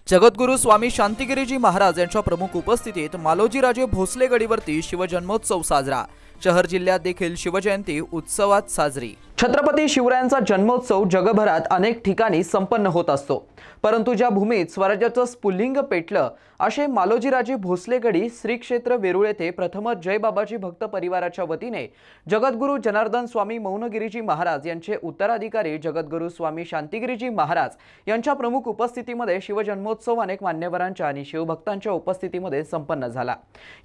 जगद्गुरू स्वामी शांतिगिरीजी महाराज यांच्या प्रमुख उपस्थितीत मालोजीराजे भोसले गडीवरती शिवजन्मोत्सव साजरा। शहर जिल्ह्यात देखील शिवजयंती उत्सवात साजरी। छत्रपती शिवरायांचा जन्मोत्सव जगभरात अनेक ठिकाणी संपन्न होत असतो, परंतु ज्या भूमीत स्वराज्याचं स्फुल्लिंग पेटलं असे मालोजीराजे भोसले गडी श्री क्षेत्र वेरूळ येथे प्रथमच जय बाबाजी भक्त परिवाराच्या वतीने जगद्गुरू जनार्दन स्वामी मौनगिरीजी महाराज यांचे उत्तराधिकारी जगद्गुरू स्वामी शांतिगिरीजी महाराज यांच्या प्रमुख उपस्थितीमध्ये शिवजन्मोत्सव अनेक मान्यवरांच्या आणि शिवभक्तांच्या उपस्थितीमध्ये संपन्न झाला।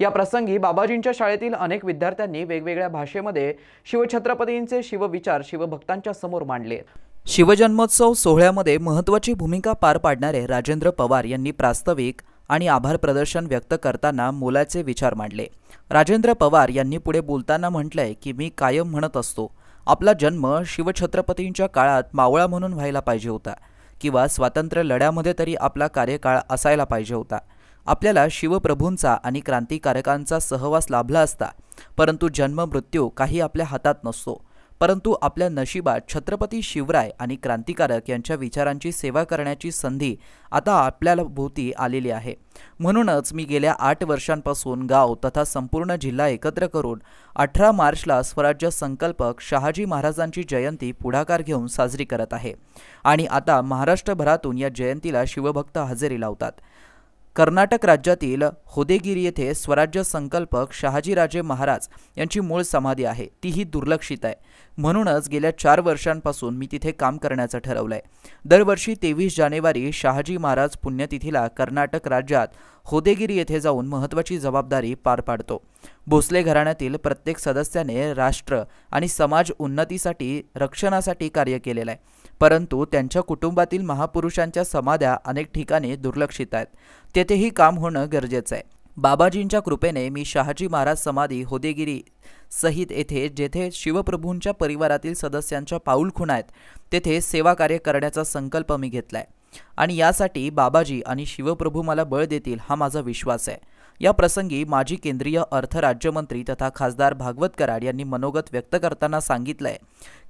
या प्रसंगी बाबाजींच्या शाळेतील अनेक विद्यार्थ्यांनी वेगवेगळ्या भाषेमध्ये शिवछत्रपतींचे शिवविचार शिवभक्तांच्या समोर मांडले। शिवजन्मोत्सव सोहळ्यामध्ये महत्त्वाची भूमिका पार पाडणारे राजेंद्र पवार यांनी प्रास्ताविक आणि आभार प्रदर्शन व्यक्त करताना मोलाचे विचार मांडले। राजेंद्र पवार यांनी पुढे बोलताना म्हटलंय की मी कायम म्हणत असतो, आपला जन्म शिवछत्रपतींच्या काळात मावळा म्हणून व्हायला पाहिजे होता किंवा स्वातंत्र्य लढ्यामध्ये तरी आपला कार्यकाळ असायला पाहिजे होता। आपल्याला शिवप्रभूंचा आणि क्रांतिकारकांचा सहवास लाभला असता, परंतु जन्म मृत्यू काही आपल्या हातात नसतो, परंतु आपल्या नशिबात छत्रपती शिवराय आणि क्रांतिकारक यांच्या विचारांची सेवा करण्याची संधी आता आपल्याला भोवती आलेली आहे। म्हणूनच मी गेल्या 8 वर्षांपासून गाव तथा संपूर्ण जिल्हा एकत्र करून 18 मार्चला स्वराज्य संकल्पक शहाजी महाराजांची जयंती पुढाकार घेऊन साजरी करत आहे आणि आता महाराष्ट्रभरातून या जयंतीला शिवभक्त हजेरी लावतात। कर्नाटक राज्यातील होदेगिरी येथे स्वराज्य संकल्पक शहाजीराजे महाराज यांची मूळ समाधी आहे, तीही दुर्लक्षित आहे। म्हणूनच गेल्या 4 वर्षांपासून मी तिथे काम करण्याचं ठरवलंय। दरवर्षी 23 जानेवारी शहाजी महाराज पुण्यतिथीला कर्नाटक राज्यात होदेगिरी येथे जाऊन महत्त्वाची जबाबदारी पार पाडतो। भोसले घराण्यातील प्रत्येक सदस्याने राष्ट्र आणि समाज उन्नतीसाठी रक्षणासाठी कार्य केलेलं आहे, परंतु त्यांच्या कुटुंबातील महापुरुषांच्या समाध्या अनेक ठिकाणी दुर्लक्षित आहेत, तेथेही काम होणं गरजेचं आहे। बाबाजींच्या कृपेने मी शहाजी महाराज समाधी होदेगिरी सहित येथे जेथे शिवप्रभूंच्या परिवारातील सदस्यांच्या पाऊलखुणा आहेत तेथे सेवा कार्य करण्याचा संकल्प मी घेतलाय आणि यासाठी बाबाजी आणि शिवप्रभू मला बळ देतील हा माझा विश्वास आहे। या प्रसंगी माजी केंद्रीय अर्थ राज्यमंत्री तथा खासदार भागवत कराड यांनी मनोगत व्यक्त करताना सांगितलंय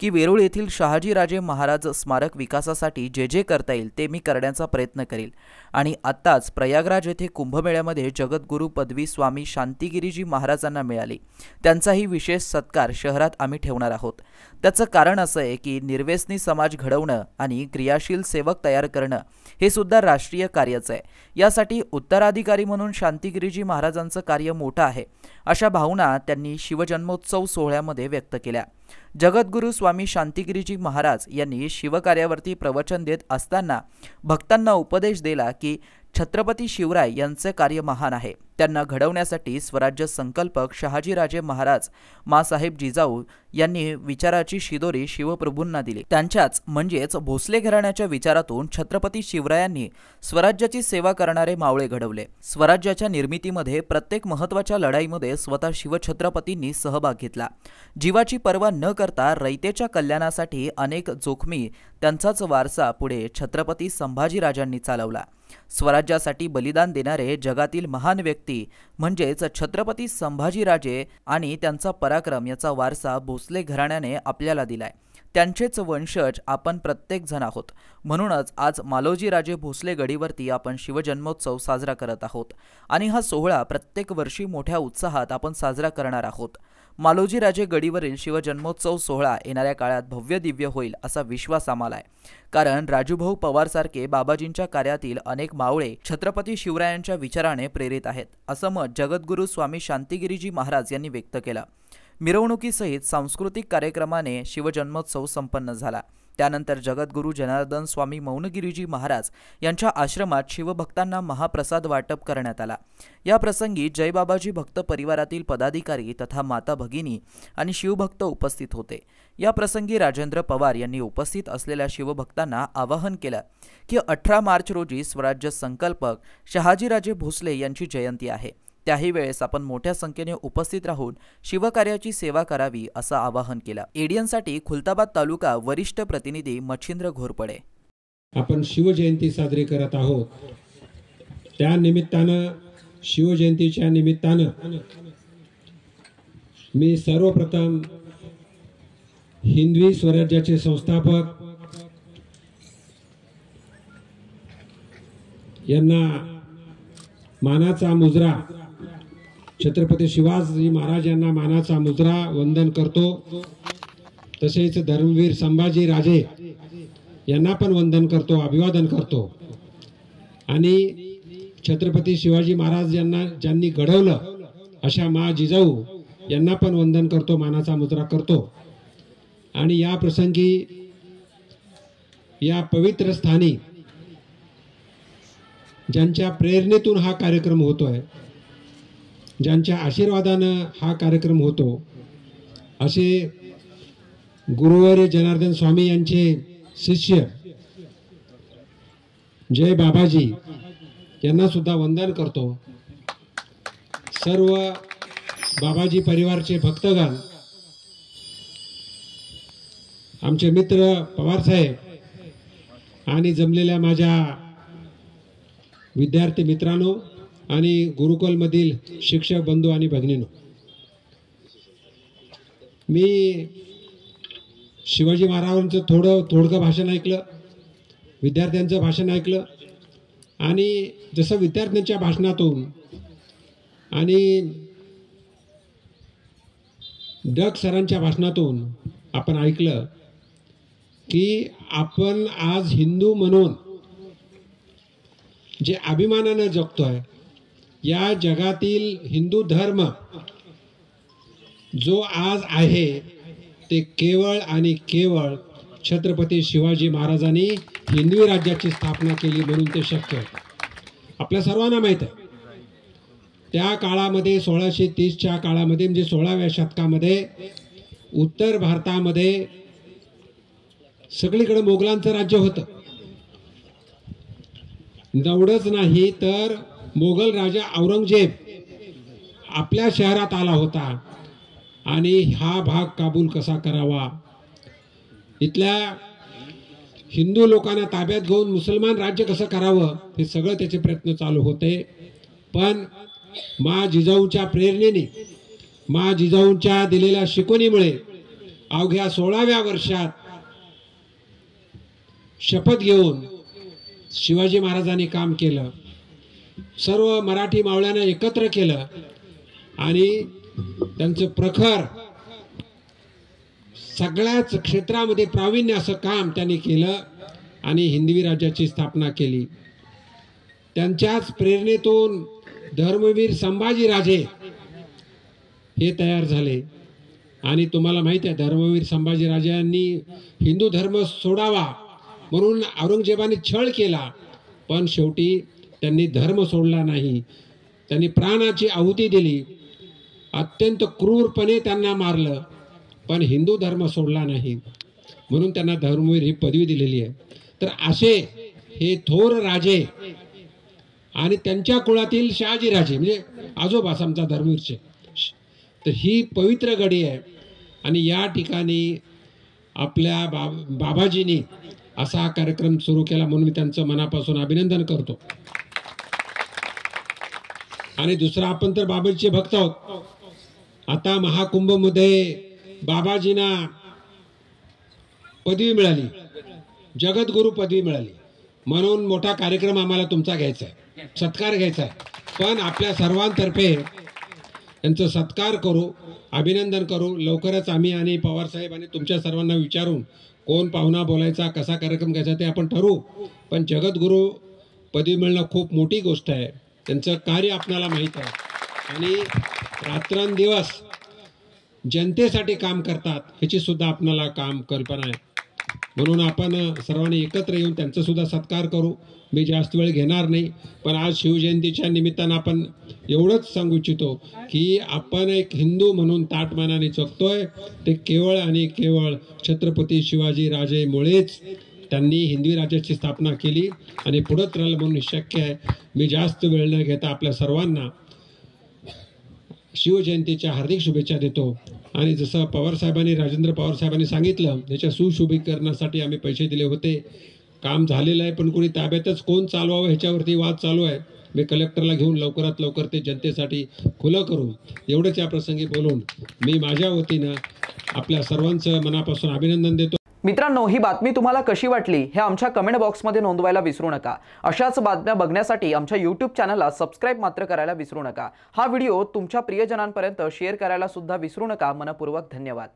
की वेरूळ येथील शहाजीराजे महाराज स्मारक विकासासाठी जे जे करता येईल ते मी करण्याचा प्रयत्न करेल आणि आत्ताच प्रयागराज येथे कुंभमेळ्यामध्ये जगद्गुरू पदवी स्वामी शांतिगिरीजी महाराजांना मिळाली, त्यांचाही विशेष सत्कार शहरात आम्ही ठेवणार आहोत। त्याचं कारण असं आहे की निर्व्यसनी समाज घडवणं आणि क्रियाशील सेवक तयार करणं हे सुद्धा राष्ट्रीय कार्यच आहे। यासाठी उत्तराधिकारी म्हणून शांतिगिरीजी महाराजांचं कार्य मोठं आहे, अशा भावना त्यांनी शिवजन्मोत्सव सोहळ्यामध्ये व्यक्त केल्या। जगद्गुरू स्वामी शांतिगिरीजी महाराज यांनी शिवकार्यावरती प्रवचन देत असताना भक्तांना उपदेश दिला की छत्रपती शिवराय यांचे कार्य महान आहे, त्यांना घडवण्यासाठी स्वराज्य संकल्पक शहाजीराजे महाराज मासाहेब जिजाऊ यांनी विचाराची शिदोरी शिवप्रभूंना दिली। त्यांच्याच म्हणजेच भोसले घराण्याच्या विचारातून छत्रपती शिवरायांनी स्वराज्याची सेवा करणारे मावळे घडवले। स्वराज्याच्या निर्मितीमध्ये प्रत्येक महत्त्वाच्या लढाईमध्ये स्वतः शिवछत्रपतींनी सहभाग घेतला। जीवाची पर्वा न करता रयतेच्या कल्याणासाठी अनेक जोखमी त्यांचाच वारसा पुढे छत्रपती संभाजीराजांनी चालवला। स्वराज्यासाठी बलिदान देणारे जगातील महान व्यक्ती म्हणजेच छत्रपती संभाजीराजे आणि त्यांचा पराक्रम याचा वारसा भोसले घराण्याने आपल्याला दिलाय। त्यांचेच वंशज आपण प्रत्येक जण आहोत। म्हणूनच आज मालोजीराजे भोसले गडीवरती आपण शिवजन्मोत्सव साजरा करत आहोत आणि हा सोहळा प्रत्येक वर्षी मोठ्या उत्साहात आपण साजरा करणार आहोत। मालोजीराजे गडीवरील शिवजन्मोत्सव सोहळा येणाऱ्या काळात भव्य दिव्य होईल असा विश्वास आम्हाला आहे, कारण राजूभाऊ पवार सारखे बाबाजींच्या कार्यातील अनेक मावळे छत्रपती शिवरायांच्या विचाराने प्रेरित आहेत, असं मत जगद्गुरू स्वामी शांतिगिरीजी महाराज यांनी व्यक्त केलं। मिरवणुकीसहित सांस्कृतिक कार्यक्रमाने शिवजन्मोत्सव संपन्न झाला। त्यानंतर जगद्गुरू जनार्दन स्वामी मौनगिरीजी महाराज यांच्या आश्रमात शिवभक्तांना महाप्रसाद वाटप करण्यात आला। या प्रसंगी जय बाबाजी भक्त परिवारातील पदाधिकारी तथा माता भगिनी आणि शिवभक्त उपस्थित होते। या प्रसंगी राजेंद्र पवार यांनी उपस्थित असलेल्या शिवभक्तांना आवाहन केलं की 18 मार्च रोजी स्वराज्य संकल्पक शहाजीराजे भोसले यांची जयंती आहे, त्याही वेळेस आपण मोठ्या संख्येने उपस्थित राहून शिवकार्याची सेवा करावी असं आवाहन केलं। एडियनसाठी खुलताबाद तालुका वरिष्ठ प्रतिनिधी मच्छिंद्र घोरपडे। आपण शिवजयंती साजरी करत आहोत, त्या निमित्तानं शिवजयंतीच्या निमित्तानं मी सर्वप्रथम हिंदवी स्वराज्याचे संस्थापक यांना मानाचा मुजरा, छत्रपती शिवाजी महाराज यांना मानाचा मुजरा वंदन करतो। तसेच धर्मवीर संभाजी राजे यांना पण वंदन करतो, अभिवादन करतो। आणि छत्रपती शिवाजी महाराज यांना ज्यांनी घडवलं अशा मा जिजाऊ यांना पण वंदन करतो, मानाचा मुजरा करतो। आणि या प्रसंगी या पवित्र स्थानी ज्यांच्या प्रेरणेतून हा कार्यक्रम होतोय, ज्यांच्या आशीर्वादानं हा कार्यक्रम होतो, असे गुरुवर्य जनार्दन स्वामी यांचे शिष्य जय बाबाजी यांना सुद्धा वंदन करतो। सर्व बाबाजी परिवारचे भक्तगण, आमचे मित्र पवार साहेब आणि जमलेल्या माझ्या विद्यार्थी मित्रांनो आणि गुरुकुलमधील शिक्षक बंधू आणि भगिनींनो, मी शिवाजी महाराजांचं थोडकं भाषण ऐकलं, विद्यार्थ्यांचं भाषण ऐकलं। आणि जसं विद्यार्थ्यांच्या भाषणातून आणि डग सरांच्या भाषणातून आपण ऐकलं की आपण आज हिंदू म्हणून जे अभिमानानं जगतोय, या जगातील हिंदू धर्म जो आज आहे ते केवळ आणि केवळ छत्रपती शिवाजी महाराजांनी हिंदवी राज्याची स्थापना केली म्हणून ते शक्य आहे। आपल्या सर्वांना माहीत आहे, त्या काळामध्ये 1630च्या काळामध्ये म्हणजे 16व्या शतकामध्ये उत्तर भारतामध्ये सगळीकडे मोगलांचं राज्य होतं। एवढंच नाही तर मोगल राजा औरंगजेब आपल्या शहरात आला होता आणि हा भाग काबूल कसा करावा, इथल्या हिंदू लोकांना ताब्यात घेऊन मुसलमान राज्य कसं करावं, हे सगळं त्याचे प्रयत्न चालू होते। पण मा जिजाऊच्या प्रेरणेने, मा जिजाऊच्या दिलेल्या शिकवणीमुळे अवघ्या 16व्या वर्षात शपथ घेऊन शिवाजी महाराजांनी काम केलं, सर्व मराठी मावळ्यांना एकत्र केलं आणि त्यांचं प्रखर सगळ्याच क्षेत्रामध्ये प्रावीण्य असं काम त्यांनी केलं आणि हिंदवी राज्याची स्थापना केली। त्यांच्याच प्रेरणेतून धर्मवीर संभाजी राजे हे तयार झाले। आणि तुम्हाला माहिती आहे, धर्मवीर संभाजी राजांनी हिंदू धर्म सोडावा म्हणून औरंगजेबाने छळ केला, पण शेवटी त्यांनी धर्म सोडला नाही, त्यांनी प्राणाची आहुती दिली, अत्यंत क्रूरपणे त्यांना मारलं, पण हिंदू धर्म सोडला नाही, म्हणून त्यांना धर्मवीर ही पदवी दिलेली आहे। तर असे हे थोर राजे आणि त्यांच्या कुळातील शहाजी राजे म्हणजे आजोबा समजा धर्मवीरचे, तर ही पवित्र गडी आहे। आणि या ठिकाणी आपल्या बाबाजींनी असा कार्यक्रम सुरू केला म्हणून मी त्यांचं मनापासून अभिनंदन करतो। आणि दुसरा, आपण तर बाबाजीचे भक्त आहोत। आता महाकुंभमध्ये बाबाजींना पदवी मिळाली, जगद्गुरु पदवी मिळाली, म्हणून मोठा कार्यक्रम आम्हाला तुमचा घ्यायचा आहे, सत्कार घ्यायचा आहे। पण आपल्या सर्वांतर्फे त्यांचा सत्कार करू, अभिनंदन करू। लवकरच आम्ही आणि पवार साहेब आणि तुमच्या सर्वांना विचारून कोण पाहुणा बोलायचा, कसा कार्यक्रम घ्यायचा ते आपण ठरवू। पण जगद्गुरु पदवी मिळणं खूप मोठी गोष्ट आहे, त्यांचं कार्य आपल्याला माहीत आहे आणि रात्रंदिवस जनतेसाठी काम करतात ह्याची सुद्धा आपल्याला कल्पना आहे। म्हणून आपण सर्वांनी एकत्र येऊन त्यांचा सुद्धा सत्कार करू। मी जास्त वेळ घेणार नाही, पण आज शिवजयंतीच्या निमित्तानं आपण एवढंच सांगू इच्छितो की आपण एक हिंदू म्हणून ताटमानाने जगतोय ते केवळ आणि केवळ छत्रपती शिवाजी राजेमुळेच। त्यांनी हिंदवी राज्याची स्थापना केली आणि पुढे राहिलं म्हणून शक्य आहे। मी जास्त वेळ न घेता आपल्या सर्वांना शिवजयंतीच्या हार्दिक शुभेच्छा देतो। आणि जसं पवार साहेबांनी, राजेंद्र पवार साहेबांनी सांगितलं, त्याच्या सुशोभीकरणासाठी आम्ही पैसे दिले होते, काम झालेलं आहे, पण कोणी ताब्यातच कोण चालवावं ह्याच्यावरती वाद चालू आहे। मी कलेक्टरला घेऊन लवकरात लवकर ते जनतेसाठी खुलं करू, एवढंच या प्रसंगी बोलून मी माझ्या वतीनं आपल्या सर्वांचं मनापासून अभिनंदन देतो। मित्रांनो, ही बातमी तुम्हाला कशी वाटली हे आमच्या कमेंट बॉक्समध्ये नोंदवायला विसरू नका. अशाच बातम्या बघण्यासाठी आमच्या YouTube चॅनलला सबस्क्राइब मात्र करायला विसरू नका. हा व्हिडिओ तुमच्या प्रियजनांपर्यंत शेअर करायला सुद्धा विसरू नका. मनपूर्वक धन्यवाद.